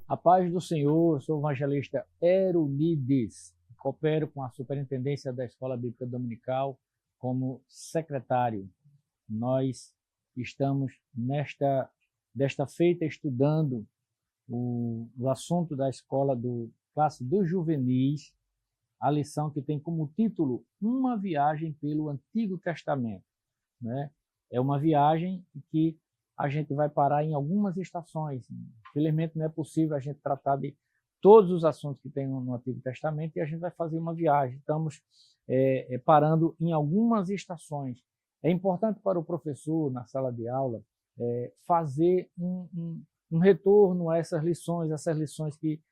A paz do Senhor, eu sou o evangelista Erunides, coopero com a Superintendência da Escola Bíblica Dominical como secretário. Nós estamos desta feita estudando o assunto da escola do classe dos juvenis, a lição que tem como título Uma Viagem pelo Antigo Testamento, né? É uma viagem que a gente vai parar em algumas estações. Infelizmente não é possível a gente tratar de todos os assuntos que tem no Antigo Testamento e a gente vai fazer uma viagem. Estamos parando em algumas estações. É importante para o professor, na sala de aula, fazer um retorno a essas lições que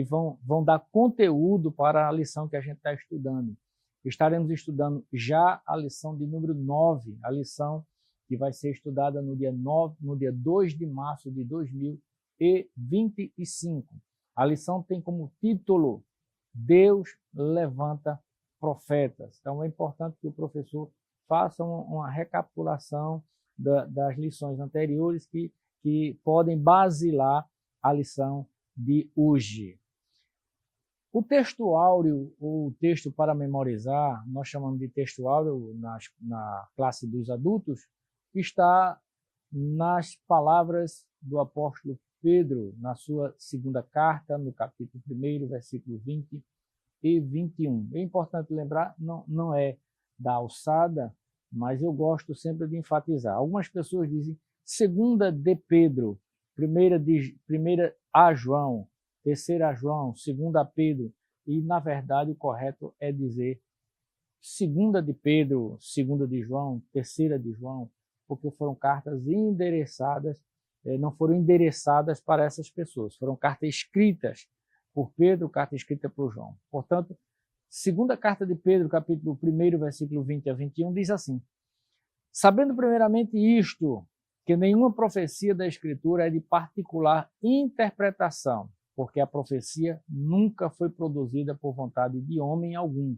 vão dar conteúdo para a lição que a gente está estudando. Estaremos estudando já a lição de número 9, a lição que vai ser estudada no dia 2 de março de 2025. A lição tem como título Deus levanta profetas. Então é importante que o professor faça uma recapitulação das lições anteriores que podem basilar a lição de hoje. O texto áureo, ou texto para memorizar, nós chamamos de texto áureo na classe dos adultos, está nas palavras do apóstolo Pedro, na sua segunda carta, no capítulo 1, versículo 20 e 21. É importante lembrar, não é da alçada, mas eu gosto sempre de enfatizar. Algumas pessoas dizem segunda de Pedro, primeira a João, terceira a João, segunda a Pedro, e na verdade o correto é dizer segunda de Pedro, segunda de João, terceira de João, porque foram cartas endereçadas, não foram endereçadas para essas pessoas, foram cartas escritas por Pedro, carta escrita por João. Portanto, segunda carta de Pedro, capítulo 1, versículo 20 a 21, diz assim: sabendo primeiramente isto, que nenhuma profecia da Escritura é de particular interpretação, porque a profecia nunca foi produzida por vontade de homem algum,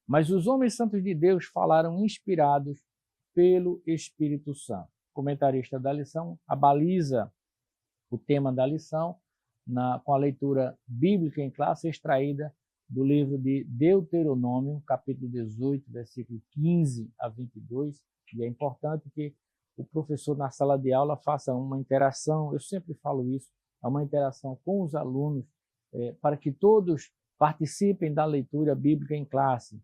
mas os homens santos de Deus falaram inspirados pelo Espírito Santo. O comentarista da lição abaliza o tema da lição com a leitura bíblica em classe extraída do livro de Deuteronômio, capítulo 18, versículo 15 a 22, e é importante que o professor na sala de aula faça uma interação, eu sempre falo isso, uma interação com os alunos, para que todos participem da leitura bíblica em classe.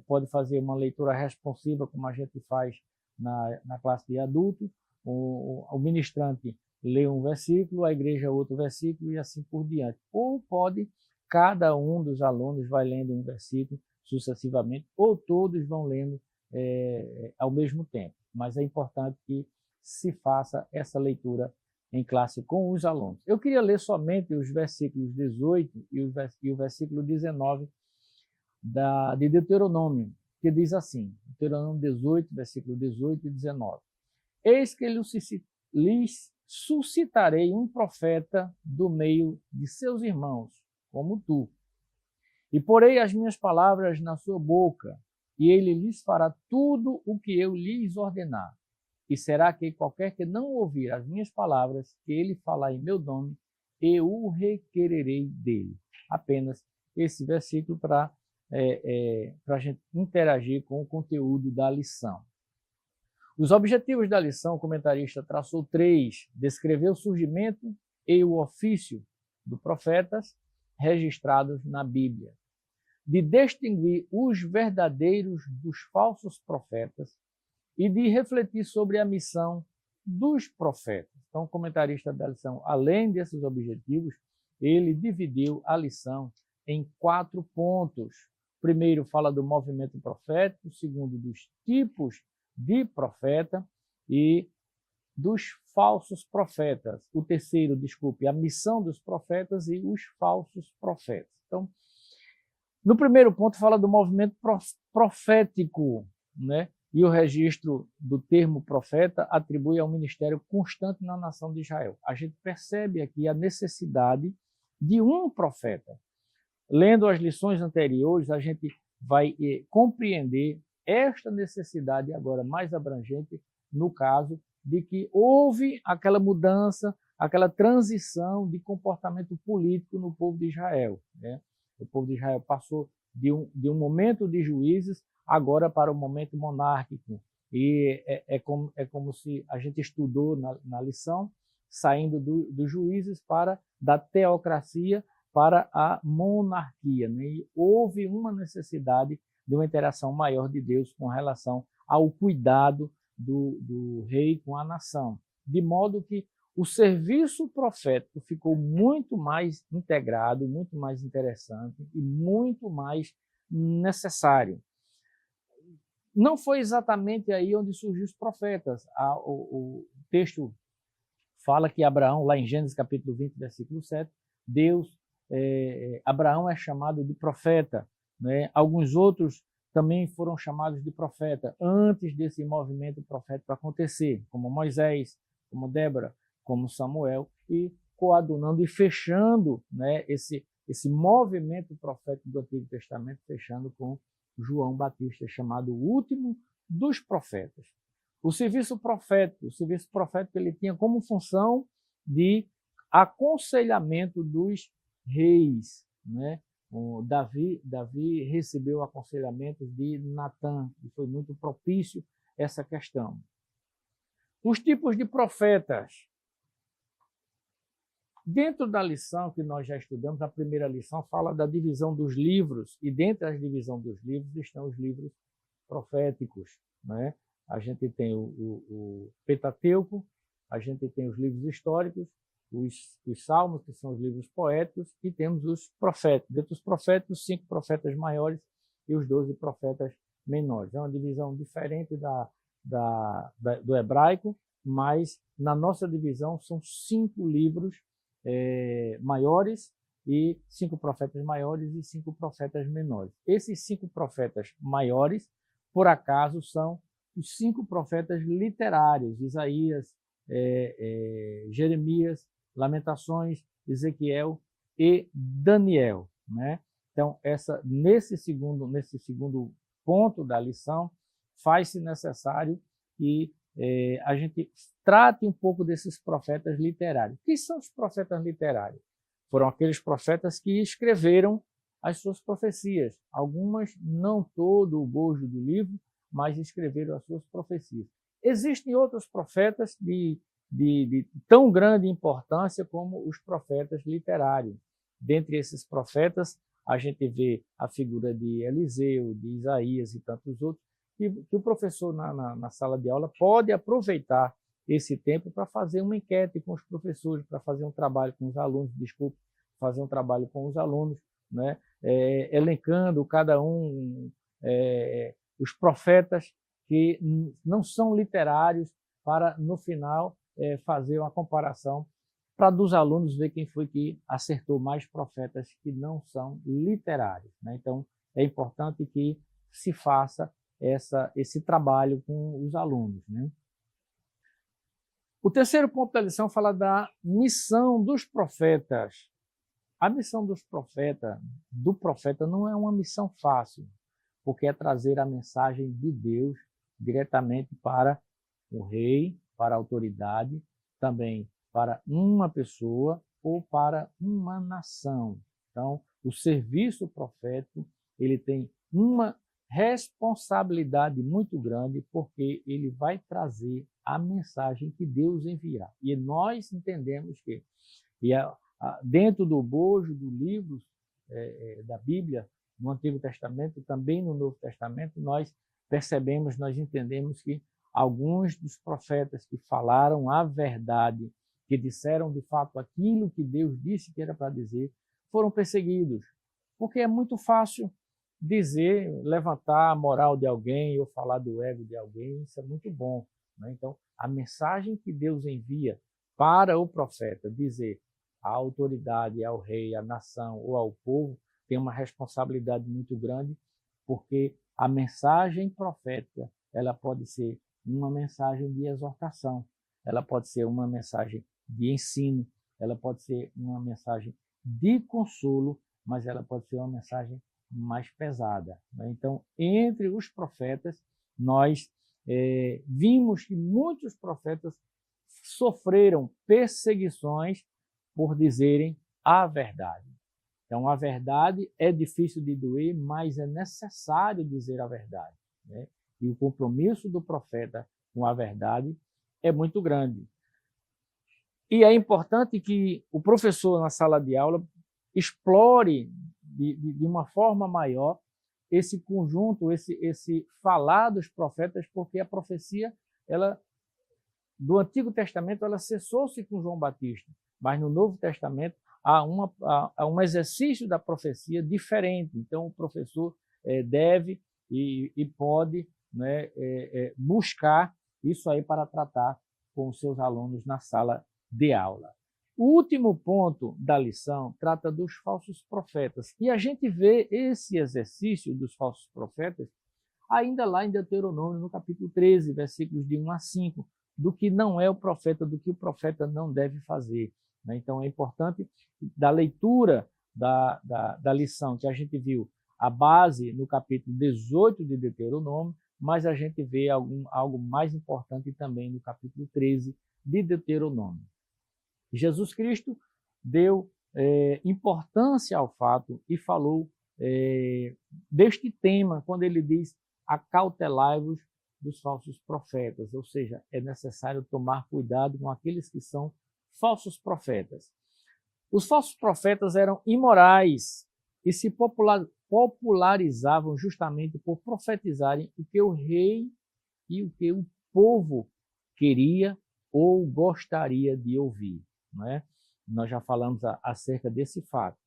Pode fazer uma leitura responsiva, como a gente faz na classe de adultos, o ministrante lê um versículo, a igreja outro versículo e assim por diante. Ou pode, cada um dos alunos vai lendo um versículo sucessivamente, ou todos vão lendo ao mesmo tempo. Mas é importante que se faça essa leitura em classe com os alunos. Eu queria ler somente os versículos 18 e o versículo 19 de Deuteronômio, que diz assim, Deuteronômio 18, versículo 18 e 19. Eis que lhes suscitarei um profeta do meio de seus irmãos, como tu, e porei as minhas palavras na sua boca, e ele lhes fará tudo o que eu lhes ordenar. E será que qualquer que não ouvir as minhas palavras, que ele falar em meu nome, eu o requererei dele. Apenas esse versículo para a gente interagir com o conteúdo da lição. Os objetivos da lição, o comentarista traçou 3: descrever o surgimento e o ofício dos profetas registrados na Bíblia, de distinguir os verdadeiros dos falsos profetas e de refletir sobre a missão dos profetas. Então, o comentarista da lição, além desses objetivos, ele dividiu a lição em 4 pontos. O primeiro fala do movimento profético, o segundo dos tipos de profeta e dos falsos profetas. O terceiro, a missão dos profetas e os falsos profetas. Então, no primeiro ponto fala do movimento profético, né? E o registro do termo profeta atribui ao ministério constante na nação de Israel. A gente percebe aqui a necessidade de um profeta. Lendo as lições anteriores, a gente vai compreender esta necessidade agora mais abrangente no caso de que houve aquela mudança aquela transição de comportamento político no povo de Israel, né? O povo de Israel passou de um momento de juízes agora para o momento monárquico. E é como se a gente estudou na lição, saindo dos juízes da teocracia para a monarquia, né? E houve uma necessidade de uma interação maior de Deus com relação ao cuidado do rei com a nação, de modo que o serviço profético ficou muito mais integrado, muito mais interessante e muito mais necessário. Não foi exatamente aí onde surgiu os profetas. O texto fala que Abraão, lá em Gênesis capítulo 20, versículo 7, Abraão é chamado de profeta, né? Alguns outros também foram chamados de profeta antes desse movimento profético acontecer, como Moisés, como Débora, como Samuel, e coadunando e fechando, né, esse movimento profético do Antigo Testamento, fechando com João Batista, chamado o último dos profetas. O serviço profético ele tinha como função de aconselhamento dos reis, né? O Davi recebeu aconselhamentos de Natã, e foi muito propício essa questão. Os tipos de profetas. Dentro da lição que nós já estudamos, a primeira lição fala da divisão dos livros, e dentro da divisão dos livros estão os livros proféticos, né? A gente tem o Pentateuco, a gente tem os livros históricos, os salmos, que são os livros poéticos, e temos os profetas. Dentro dos profetas, os 5 profetas maiores e os 12 profetas menores. É uma divisão diferente do hebraico, mas na nossa divisão são 5 livros maiores e 5 profetas maiores e 5 profetas menores. Esses 5 profetas maiores, por acaso, são os 5 profetas literários: Isaías, Jeremias, Lamentações, Ezequiel e Daniel, né? Então, nesse segundo ponto da lição, faz-se necessário que a gente trate um pouco desses profetas literários. Quem são os profetas literários? Foram aqueles profetas que escreveram as suas profecias. Algumas, não todo o bojo do livro, mas escreveram as suas profecias. Existem outros profetas de tão grande importância como os profetas literários. Dentre esses profetas, a gente vê a figura de Eliseu, de Isaías e tantos outros, que o professor na sala de aula pode aproveitar esse tempo para fazer uma enquete com os professores, para fazer um trabalho com os alunos, fazer um trabalho com os alunos, né? Elencando cada um os profetas que não são literários, para, no final, fazer uma comparação para dos alunos ver quem foi que acertou mais profetas que não são literários, né? Então, é importante que se faça esse trabalho com os alunos, né? O terceiro ponto da lição fala da missão dos profetas. A missão do profeta não é uma missão fácil, porque é trazer a mensagem de Deus diretamente para o rei, para a autoridade, também para uma pessoa ou para uma nação. Então, o serviço profético, ele tem uma responsabilidade muito grande, porque ele vai trazer a mensagem que Deus enviará. E nós entendemos que dentro do bojo do livro da Bíblia, no Antigo Testamento, também no Novo Testamento, nós percebemos, nós entendemos que alguns dos profetas que falaram a verdade, que disseram de fato aquilo que Deus disse que era para dizer, foram perseguidos. Porque é muito fácil dizer, levantar a moral de alguém ou falar do ego de alguém, isso é muito bom, né? Então, a mensagem que Deus envia para o profeta, dizer à autoridade, ao rei, à nação ou ao povo, tem uma responsabilidade muito grande, porque a mensagem profética, ela pode ser uma mensagem de exortação, ela pode ser uma mensagem de ensino, ela pode ser uma mensagem de consolo, mas ela pode ser uma mensagem mais pesada, né? Então, entre os profetas, nós vimos que muitos profetas sofreram perseguições por dizerem a verdade. Então, a verdade é difícil de doer, mas é necessário dizer a verdade, né? E o compromisso do profeta com a verdade é muito grande. E é importante que o professor, na sala de aula, explore de uma forma maior esse conjunto, esse falar dos profetas, porque a profecia, ela, do Antigo Testamento, ela cessou-se com João Batista, mas no Novo Testamento há um exercício da profecia diferente. Então, o professor deve e pode, né, buscar isso aí para tratar com os seus alunos na sala de aula. O último ponto da lição trata dos falsos profetas. E a gente vê esse exercício dos falsos profetas ainda lá em Deuteronômio, no capítulo 13, versículos de 1 a 5, do que não é o profeta, do que o profeta não deve fazer. Então, é importante, da leitura da lição que a gente viu, a base no capítulo 18 de Deuteronômio, mas a gente vê algo mais importante também no capítulo 13 de Deuteronômio. Jesus Cristo deu importância ao fato e falou deste tema quando ele diz: acautelai-vos dos falsos profetas, ou seja, é necessário tomar cuidado com aqueles que são falsos profetas. Os falsos profetas eram imorais e se popularizavam justamente por profetizarem o que o rei e o que o povo queria ou gostaria de ouvir, não é? Nós já falamos acerca desse fato.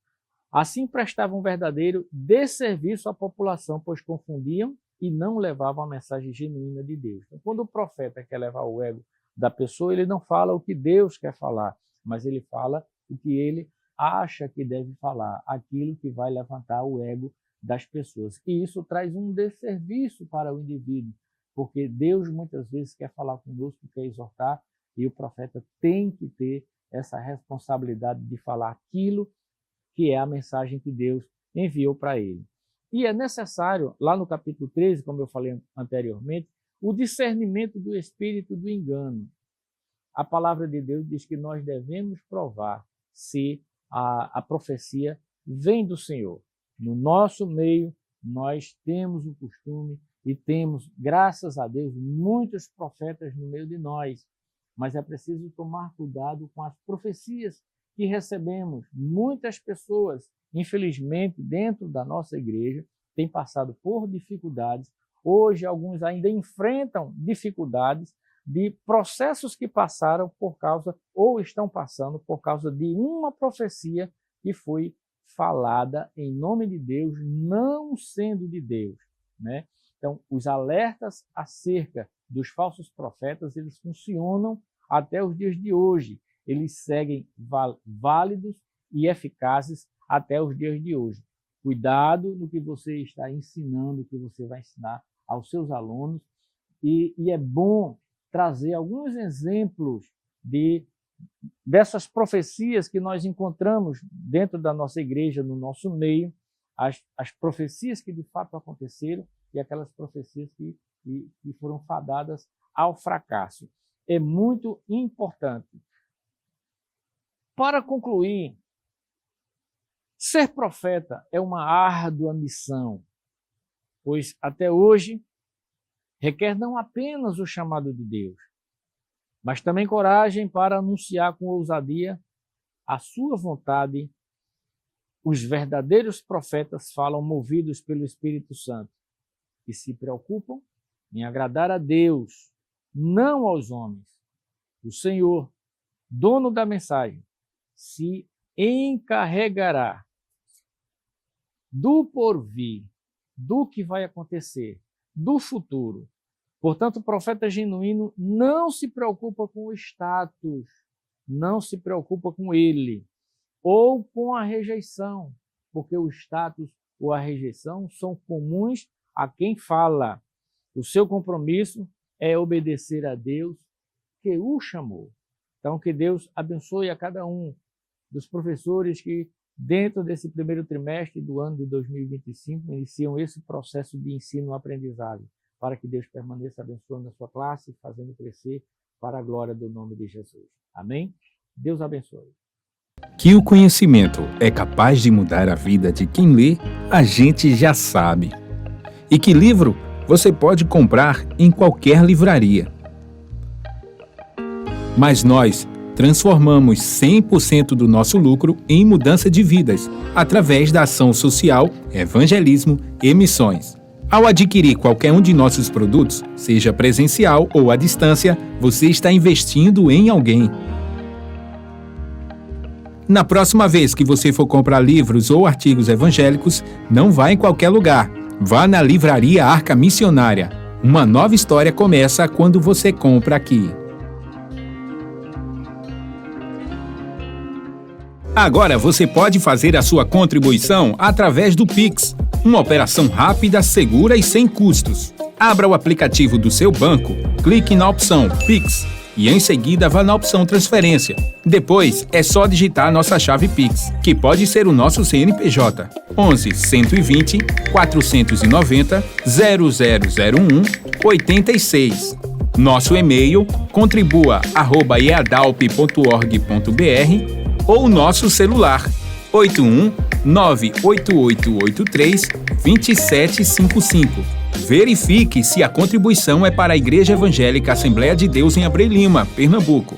Assim prestavam um verdadeiro desserviço à população, pois confundiam e não levavam a mensagem genuína de Deus. Então, quando o profeta quer levar o ego da pessoa, ele não fala o que Deus quer falar, mas ele fala o que ele acha que deve falar, aquilo que vai levantar o ego das pessoas. E isso traz um desserviço para o indivíduo, porque Deus muitas vezes quer falar conosco, quer exortar, e o profeta tem que ter essa responsabilidade de falar aquilo que é a mensagem que Deus enviou para ele. E é necessário, lá no capítulo 13, como eu falei anteriormente, o discernimento do espírito do engano. A palavra de Deus diz que nós devemos provar se a profecia vem do Senhor. No nosso meio, nós temos o costume e temos, graças a Deus, muitos profetas no meio de nós, mas é preciso tomar cuidado com as profecias que recebemos. Muitas pessoas, infelizmente, dentro da nossa igreja, têm passado por dificuldades. Hoje, alguns ainda enfrentam dificuldades de processos que passaram por causa, ou estão passando por causa de uma profecia que foi falada em nome de Deus, não sendo de Deus, né? Então, os alertas acerca dos falsos profetas, eles funcionam até os dias de hoje. Eles seguem válidos e eficazes até os dias de hoje. Cuidado no que você está ensinando, o que você vai ensinar aos seus alunos, e é bom trazer alguns exemplos dessas profecias que nós encontramos dentro da nossa igreja, no nosso meio, as profecias que de fato aconteceram e aquelas profecias que foram fadadas ao fracasso. É muito importante. Para concluir, ser profeta é uma árdua missão, pois até hoje requer não apenas o chamado de Deus, mas também coragem para anunciar com ousadia a sua vontade. Os verdadeiros profetas falam movidos pelo Espírito Santo, que se preocupam em agradar a Deus, não aos homens. O Senhor, dono da mensagem, se encarregará do porvir, do que vai acontecer, do futuro. Portanto, o profeta genuíno não se preocupa com o status, não se preocupa com ele, ou com a rejeição, porque o status ou a rejeição são comuns a quem fala. O seu compromisso é obedecer a Deus que o chamou. Então, que Deus abençoe a cada um dos professores que, dentro desse primeiro trimestre do ano de 2025, iniciam esse processo de ensino-aprendizagem, para que Deus permaneça abençoando a sua classe, fazendo crescer para a glória do nome de Jesus. Amém? Deus abençoe. Que o conhecimento é capaz de mudar a vida de quem lê, a gente já sabe. E que livro você pode comprar em qualquer livraria. Mas nós transformamos 100% do nosso lucro em mudança de vidas, através da ação social, evangelismo e missões. Ao adquirir qualquer um de nossos produtos, seja presencial ou à distância, você está investindo em alguém. Na próxima vez que você for comprar livros ou artigos evangélicos, não vá em qualquer lugar. Vá na Livraria Arca Missionária. Uma nova história começa quando você compra aqui. Agora você pode fazer a sua contribuição através do Pix, uma operação rápida, segura e sem custos. Abra o aplicativo do seu banco, clique na opção Pix e em seguida vá na opção Transferência. Depois é só digitar nossa chave Pix, que pode ser o nosso CNPJ 11 120 490 0001 86. Nosso e-mail contribua@eadalp.org.br ou nosso celular 81 98883 2755. Verifique se a contribuição é para a Igreja Evangélica Assembleia de Deus em Abreu Lima, Pernambuco.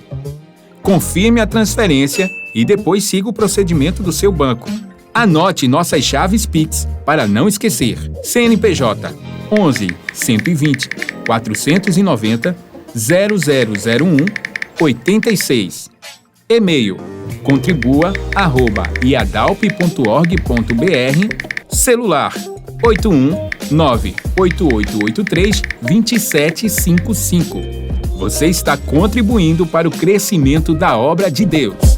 Confirme a transferência e depois siga o procedimento do seu banco. Anote nossas chaves Pix para não esquecer. CNPJ 11 120 490 0001 86. E-mail contribua@iadalp.org.br. Celular 81 98883 2755. Você está contribuindo para o crescimento da obra de Deus.